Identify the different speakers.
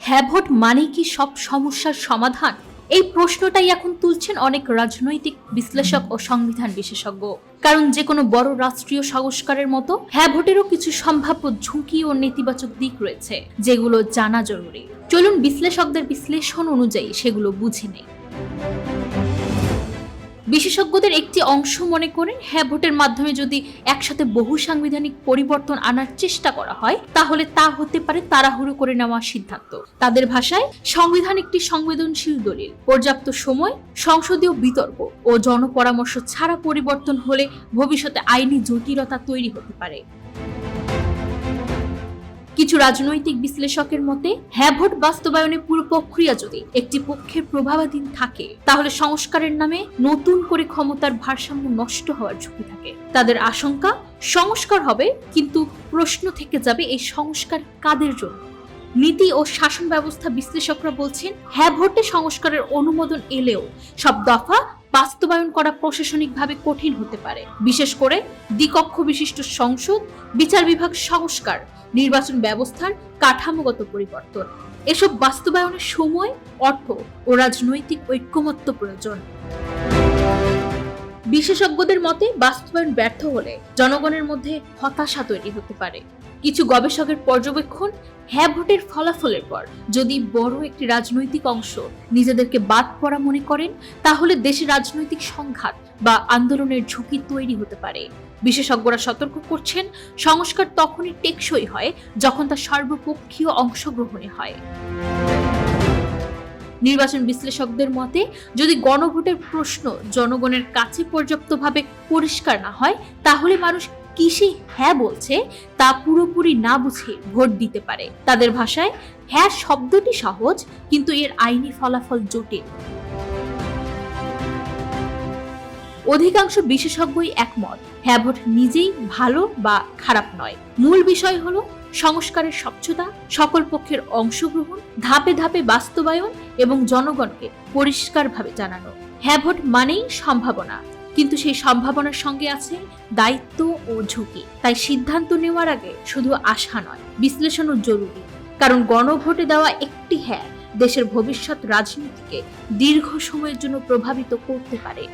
Speaker 1: হ্যাঁ ভোট মানে কি সব সমস্যার সমাধান? এই প্রশ্নটাই এখন তুলছেন অনেক রাজনৈতিক বিশ্লেষক ও সংবিধান বিশেষজ্ঞ। কারণ যে কোনো বড় রাষ্ট্রীয় সংস্কারের মতো হ্যাঁ ভোটেরও কিছু সম্ভাব্য ঝুঁকি ও নেতিবাচক দিক রয়েছে, যেগুলো জানা জরুরি। চলুন বিশ্লেষকদের বিশ্লেষণ অনুযায়ী সেগুলো বুঝে নেই। বিশেষজ্ঞদের একটি অংশ মনে করেন, হ্যাঁ ভোটের মাধ্যমে যদি একসাথে বহু সাংবিধানিক পরিবর্তন আনার চেষ্টা করা হয়, তাহলে তা হতে পারে তাড়াহুড়ো করে নেওয়া সিদ্ধান্ত। তাদের ভাষায়, সংবিধান একটি সংবেদনশীল দলিল। পর্যাপ্ত সময়, সংসদীয় বিতর্ক ও জনপরামর্শ ছাড়া পরিবর্তন হলে ভবিষ্যতে আইনি জটিলতা তৈরি হতে পারে। কিছু রাজনৈতিক বিশ্লেষকের মতে, হ্যাঁ ভোট বাস্তবায়নের পুরো প্রক্রিয়া যদি একটি পক্ষের প্রভাবাধীন থাকে, তাহলে সংস্কারের নামে নতুন করে ক্ষমতার ভারসাম্য নষ্ট হওয়ার ঝুঁকি থাকে। তাদের আশঙ্কা, সংস্কার হবে কিন্তু প্রশ্ন থেকে যাবে এই সংস্কার কাদের জন্য। নীতি ও শাসন ব্যবস্থা বিশ্লেষকরা বলছেন, হ্যাঁ ভোটে সংস্কারের অনুমোদন এলেও সব দফা বাস্তবায়ন করা প্রশাসনিকভাবে কঠিন হতে পারে। বিশেষ করে দ্বিকক্ষ বিশিষ্ট সংসদ, বিচার বিভাগ সংস্কার, নির্বাচন ব্যবস্থার কাঠামোগত পরিবর্তন, এসব বাস্তবায়নের সময়, অর্থ ও রাজনৈতিক ঐক্যমত্য প্রয়োজন। বিশেষজ্ঞদের মতে, বাস্তবায়ন ব্যর্থ হলে জনগণের মধ্যে হতাশা তৈরি হতে পারে। কিছু গবেষকের পর্যবেক্ষণ, হ্যাঁ ভোটের ফলাফলের পর যদি বড় একটি রাজনৈতিক অংশ নিজেদেরকে বাদ পড়া মনে করেন, তাহলে দেশে রাজনৈতিক সংঘাত বা আন্দোলনের ঝুঁকি তৈরি হতে পারে। বিশেষজ্ঞরা সতর্ক করছেন, সংস্কার তখনই টেকসই হয় যখন তা সর্বপক্ষীয় অংশগ্রহণে হয়। নির্বাচন বিশ্লেষকদের মতে, যদি গণভোটের প্রশ্ন জনগণের কাছে পর্যাপ্তভাবে পরিষ্কার না হয়, তাহলে মানুষ কিসে হ্যাঁ বলছে তা পুরোপুরি না বুঝে ভোট দিতে পারে। তাদের ভাষায়, হ্যাঁ শব্দটি সহজ, কিন্তু এর আইনি ফলাফল জটিল। অধিকাংশ বিশেষজ্ঞই একমত, হ্যাঁ ভোট নিজেই ভালো বা খারাপ নয়। মূল বিষয় হলো সংস্কারের স্বচ্ছতা, সকল পক্ষের অংশগ্রহণ, ধাপে ধাপে বাস্তবায়ন এবং জনগণকে পরিষ্কারভাবে জানানো। হ্যাঁ ভোট মানেই সম্ভাবনা, কিন্তু সেই সম্ভাবনার সঙ্গে আছে দায়িত্ব ও ঝুঁকি। তাই সিদ্ধান্ত নেওয়ার আগে শুধু আশা নয়, বিশ্লেষণও জরুরি। কারণ গণভোটে দেওয়া একটি হ্যাঁ দেশের ভবিষ্যৎ রাজনীতিকে দীর্ঘ সময়ের জন্য প্রভাবিত করতে পারে।